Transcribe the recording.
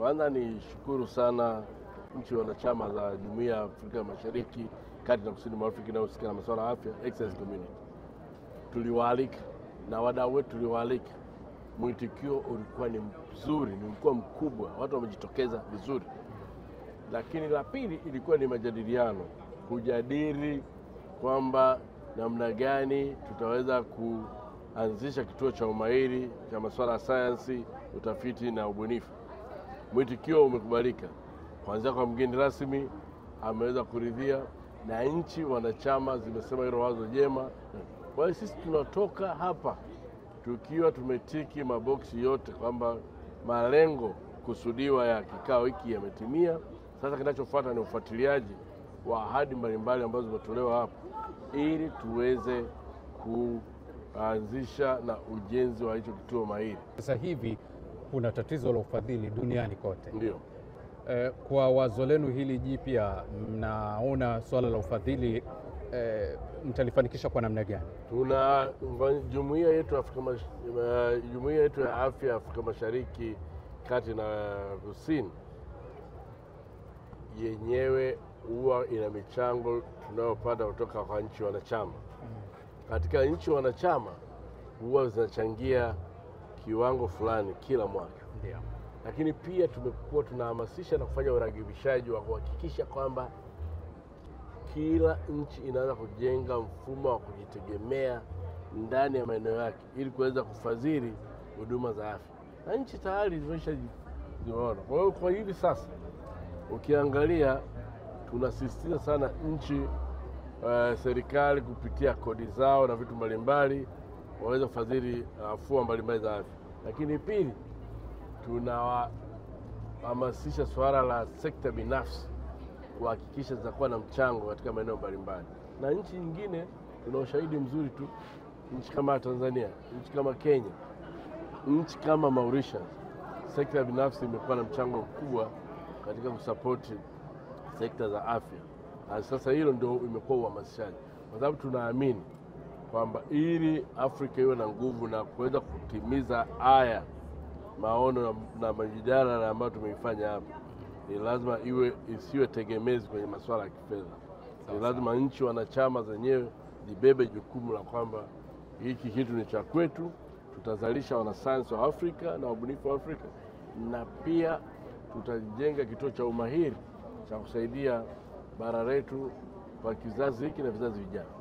Kwanza ni shukuru sana nchi wanachama za Jumuiya ya Afrika Mashariki, Kati na Kusini mwa Afrika inayohusika na masuala ya afya, Excellence Community. Tuliwaalika na wadau wetu tuliwaalika. Mwitikio ulikuwa ni mzuri, ulikuwa mkubwa, watu wamejitokeza vizuri. Lakini la pili ilikuwa ni majadiliano, kujadili kwamba namna gani tutaweza kuanzisha kituo cha umahiri cha masuala ya sayansi, utafiti na ubunifu. Mwitikio umekubalika. Kwanza kwa mgeni rasmi ameweza kuridhia na nchi wanachama zimesema hilo wazo jema. Kwa hiyo sisi tunatoka hapa tukiwa tumetiki maboksi yote kwamba malengo kusudiwa ya kikao hiki yametimia. Sasa kinachofuata ni ufuatiliaji wa ahadi mbalimbali ambazo zimetolewa hapa ili tuweze kuanzisha na ujenzi wa hicho kituo mahiri. Sasa hivi kuna tatizo la ufadhili duniani kote. Ndio. Kwa wazo lenu hili jipya, mnaona swala la ufadhili mtalifanikisha kwa namna gani? Tuna jumuiya yetu ya afya Afrika Mashariki, Kati na Kusini yenyewe huwa ina michango tunayopata kutoka kwa nchi wanachama. Katika nchi wanachama huwa zinachangia kiwango fulani kila mwaka. Ndio. Lakini pia tumekuwa tunahamasisha na kufanya uragibishaji wa kuhakikisha kwamba kila nchi inaanza kujenga mfumo wa kujitegemea ndani ya maeneo yake ili kuweza kufadhili huduma za afya. Na nchi tayari zimeshajiona. Kwa hiyo kwa hivi sasa ukiangalia tunasisitiza sana nchi serikali kupitia kodi zao na vitu mbalimbali waweze kufadhili afua mbalimbali za afya. Lakini pili, tunahamasisha swala la sekta binafsi kuhakikisha zitakuwa na mchango katika maeneo mbalimbali. Na nchi nyingine tuna ushahidi mzuri tu, nchi kama Tanzania, nchi kama Kenya, nchi kama Mauritius, sekta binafsi imekuwa na mchango mkubwa katika kusapoti sekta za afya. Na sasa hilo ndio imekuwa uhamasishaji, kwa sababu tunaamini kwamba ili Afrika iwe na nguvu na kuweza kutimiza haya maono na majadiliano ambayo tumeifanya hapa, ni lazima isiwe tegemezi kwenye masuala ya kifedha. Ni lazima nchi wanachama zenyewe zibebe jukumu la kwamba hiki kitu ni cha kwetu, tutazalisha wanasayansi wa Afrika na wabunifu wa Afrika, na pia tutajenga kituo cha umahiri cha kusaidia bara letu kwa kizazi hiki na vizazi vijavyo.